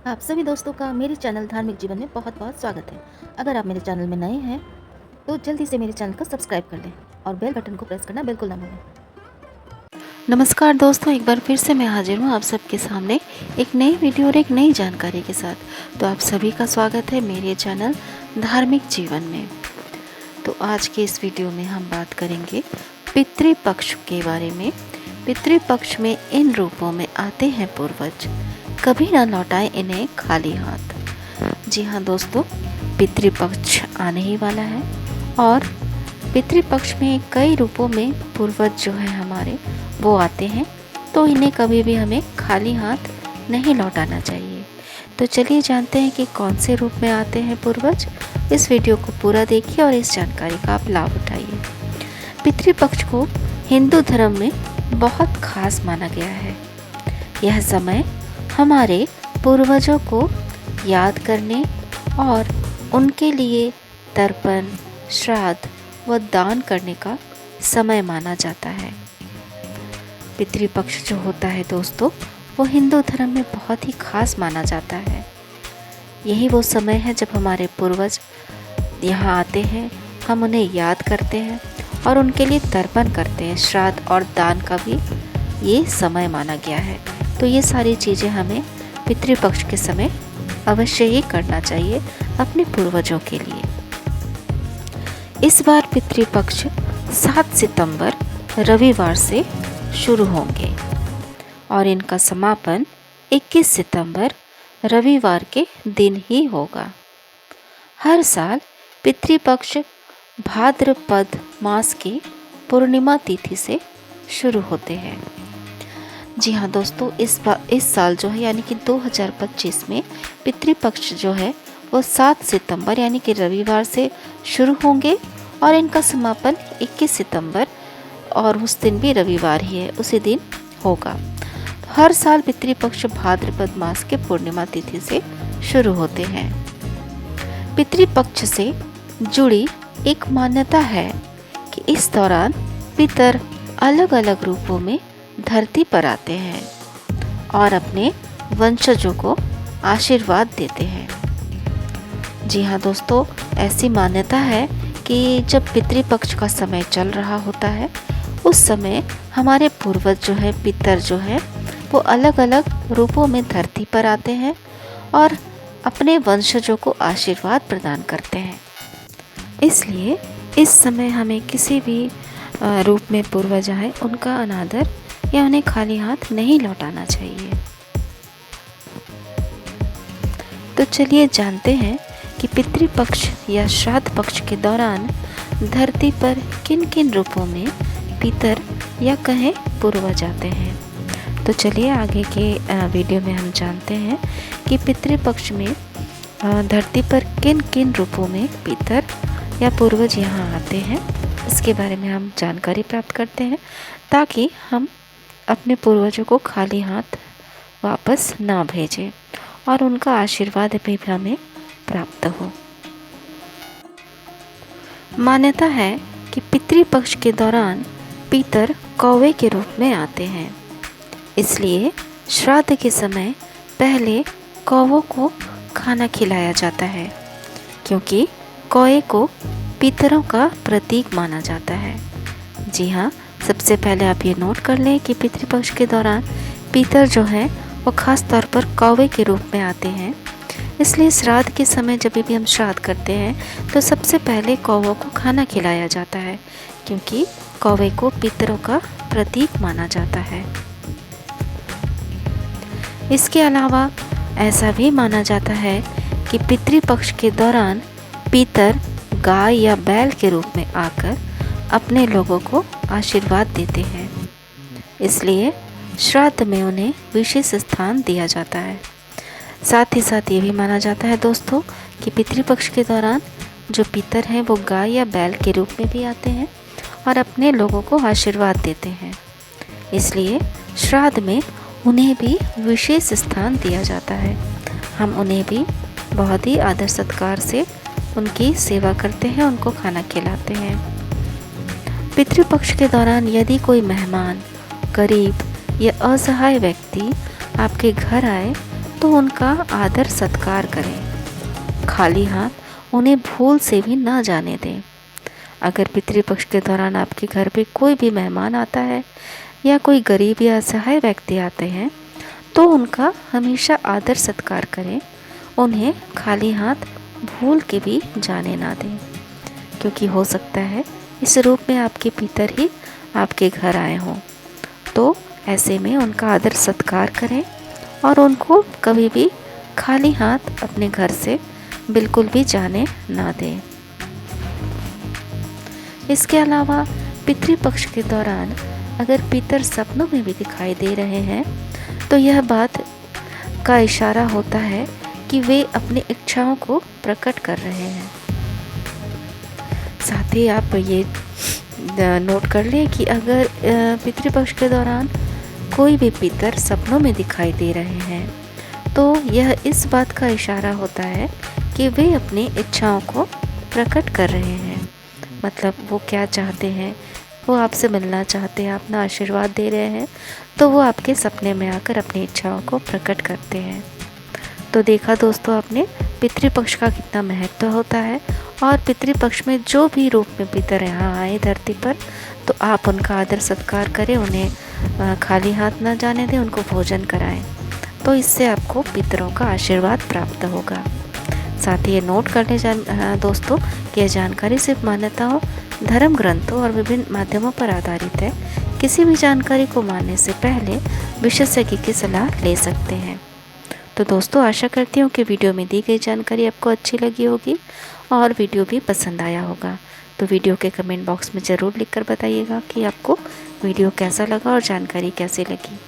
आप सभी दोस्तों का मेरे चैनल धार्मिक जीवन में बहुत बहुत स्वागत है। अगर आप मेरे चैनल में नए हैं तो जल्दी से मेरे चैनल को सब्सक्राइब कर लें और बेल बटन को प्रेस करना बिल्कुल ना भूलें। नमस्कार दोस्तों, एक बार फिर से मैं हाजिर हूँ आप सबके सामने एक नई वीडियो और एक नई जानकारी के साथ। तो आप सभी का स्वागत है मेरे चैनल धार्मिक जीवन में। तो आज के इस वीडियो में हम बात करेंगे पितृपक्ष के बारे में। पितृपक्ष में इन रूपों में आते हैं पूर्वज, कभी ना लौटाए इन्हें खाली हाथ। जी हाँ दोस्तों, पितृपक्ष आने ही वाला है और पितृपक्ष में कई रूपों में पूर्वज जो है हमारे वो आते हैं, तो इन्हें कभी भी हमें खाली हाथ नहीं लौटाना चाहिए। तो चलिए जानते हैं कि कौन से रूप में आते हैं पूर्वज। इस वीडियो को पूरा देखिए और इस जानकारी का आप लाभ उठाइए। पितृपक्ष को हिंदू धर्म में बहुत खास माना गया है। यह समय हमारे पूर्वजों को याद करने और उनके लिए तर्पण, श्राद्ध व दान करने का समय माना जाता है। पितृपक्ष जो होता है दोस्तों, वो हिंदू धर्म में बहुत ही खास माना जाता है। यही वो समय है जब हमारे पूर्वज यहाँ आते हैं, हम उन्हें याद करते हैं और उनके लिए तर्पण करते हैं। श्राद्ध और दान का भी ये समय माना गया है। तो ये सारी चीज़ें हमें पितृपक्ष के समय अवश्य ही करना चाहिए अपने पूर्वजों के लिए। इस बार पितृपक्ष 7 सितंबर रविवार से शुरू होंगे और इनका समापन 21 सितंबर रविवार के दिन ही होगा। हर साल पितृपक्ष भाद्रपद मास की पूर्णिमा तिथि से शुरू होते हैं। जी हाँ दोस्तों, इस साल जो है यानी कि 2025 में पितृपक्ष जो है वो 7 सितंबर यानी कि रविवार से शुरू होंगे और इनका समापन 21 सितंबर, और उस दिन भी रविवार ही है, उसी दिन होगा। हर साल पितृपक्ष भाद्रपद मास के पूर्णिमा तिथि से शुरू होते हैं। पितृपक्ष से जुड़ी एक मान्यता है कि इस दौरान पितर अलग अलग रूपों में धरती पर आते हैं और अपने वंशजों को आशीर्वाद देते हैं। जी हाँ दोस्तों, ऐसी मान्यता है कि जब पितृपक्ष का समय चल रहा होता है उस समय हमारे पूर्वज जो है, पितर जो है, वो अलग अलग रूपों में धरती पर आते हैं और अपने वंशजों को आशीर्वाद प्रदान करते हैं। इसलिए इस समय हमें किसी भी रूप में पूर्वज आए उनका अनादर या उन्हें खाली हाथ नहीं लौटाना चाहिए। तो चलिए जानते हैं कि पितृपक्ष या श्राद्ध पक्ष के दौरान धरती पर किन किन रूपों में पितर या कहें पूर्वज आते हैं। तो चलिए आगे के वीडियो में हम जानते हैं कि पितृपक्ष में धरती पर किन किन रूपों में पितर या पूर्वज यहाँ आते हैं, इसके बारे में हम जानकारी प्राप्त करते हैं ताकि हम अपने पूर्वजों को खाली हाथ वापस ना भेजें और उनका आशीर्वाद भी हमें प्राप्त हो। मान्यता है कि पितृपक्ष के दौरान पितर कौवे के रूप में आते हैं, इसलिए श्राद्ध के समय पहले कौवों को खाना खिलाया जाता है, क्योंकि कौवे को पितरों का प्रतीक माना जाता है। जी हाँ, सबसे पहले आप ये नोट कर लें कि पितृपक्ष के दौरान पितर जो है वो खास तौर पर कौवे के रूप में आते हैं। इसलिए श्राद्ध के समय जब भी हम श्राद्ध करते हैं तो सबसे पहले कौवों को खाना खिलाया जाता है, क्योंकि कौवे को पितरों का प्रतीक माना जाता है। इसके अलावा ऐसा भी माना जाता है कि पितृपक्ष के दौरान पितर गाय या बैल के रूप में आकर अपने लोगों को आशीर्वाद देते हैं, इसलिए श्राद्ध में उन्हें विशेष स्थान दिया जाता है। साथ ही साथ ये भी माना जाता है दोस्तों कि पितृपक्ष के दौरान जो पितर हैं वो गाय या बैल के रूप में भी आते हैं और अपने लोगों को आशीर्वाद देते हैं, इसलिए श्राद्ध में उन्हें भी विशेष स्थान दिया जाता है। हम उन्हें भी बहुत ही आदर सत्कार से उनकी सेवा करते हैं, उनको खाना खिलाते हैं। पितृपक्ष के दौरान यदि कोई मेहमान, गरीब या असहाय व्यक्ति आपके घर आए तो उनका आदर सत्कार करें। खाली हाथ उन्हें भूल से भी ना जाने दें। अगर पितृपक्ष के दौरान आपके घर पे कोई भी मेहमान आता है या कोई गरीब या असहाय व्यक्ति आते हैं तो उनका हमेशा आदर सत्कार करें। उन्हें खाली हाथ भूल के भी जाने ना दें, क्योंकि हो सकता है इस रूप में आपके पितर ही आपके घर आए हों। तो ऐसे में उनका आदर सत्कार करें और उनको कभी भी खाली हाथ अपने घर से बिल्कुल भी जाने ना दें। इसके अलावा पितृपक्ष के दौरान अगर पितर सपनों में भी दिखाई दे रहे हैं तो यह बात का इशारा होता है कि वे अपनी इच्छाओं को प्रकट कर रहे हैं। साथ ही आप ये नोट कर लें कि अगर पितृपक्ष के दौरान कोई भी पितर सपनों में दिखाई दे रहे हैं तो यह इस बात का इशारा होता है कि वे अपनी इच्छाओं को प्रकट कर रहे हैं। मतलब वो क्या चाहते हैं, वो आपसे मिलना चाहते हैं, अपना आशीर्वाद दे रहे हैं, तो वो आपके सपने में आकर अपनी इच्छाओं को प्रकट करते हैं। तो देखा दोस्तों आपने पितृपक्ष का कितना महत्व होता है, और पितृपक्ष में जो भी रूप में पितर यहाँ आए धरती पर तो आप उनका आदर सत्कार करें, उन्हें खाली हाथ ना जाने दें, उनको भोजन कराएं। तो इससे आपको पितरों का आशीर्वाद प्राप्त होगा। साथ ही ये नोट कर लें दोस्तों कि यह जानकारी सिर्फ मान्यताओं, धर्म ग्रंथों और विभिन्न माध्यमों पर आधारित है। किसी भी जानकारी को मानने से पहले विशेषज्ञ की सलाह ले सकते हैं। तो दोस्तों आशा करती हूँ कि वीडियो में दी गई जानकारी आपको अच्छी लगी होगी और वीडियो भी पसंद आया होगा। तो वीडियो के कमेंट बॉक्स में ज़रूर लिखकर बताइएगा कि आपको वीडियो कैसा लगा और जानकारी कैसी लगी।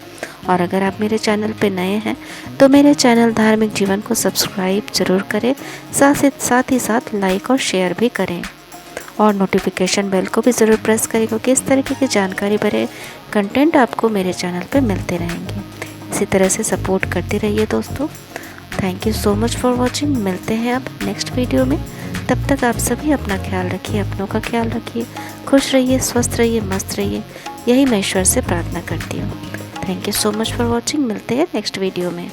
और अगर आप मेरे चैनल पर नए हैं तो मेरे चैनल धार्मिक जीवन को सब्सक्राइब ज़रूर करें, साथ ही साथ लाइक और शेयर भी करें और नोटिफिकेशन बेल को भी ज़रूर प्रेस करें, क्योंकि इस तरीके की जानकारी भरे कंटेंट आपको मेरे चैनल पर मिलते रहेंगे। इसी तरह से सपोर्ट करते रहिए दोस्तों। Thank you so much for watching. मिलते हैं अब नेक्स्ट वीडियो में। तब तक आप सभी अपना ख्याल रखिए, अपनों का ख्याल रखिए, खुश रहिए, स्वस्थ रहिए, मस्त रहिए। यही मैं ईश्वर से प्रार्थना करती हूँ। Thank you so much for watching. मिलते हैं नेक्स्ट वीडियो में।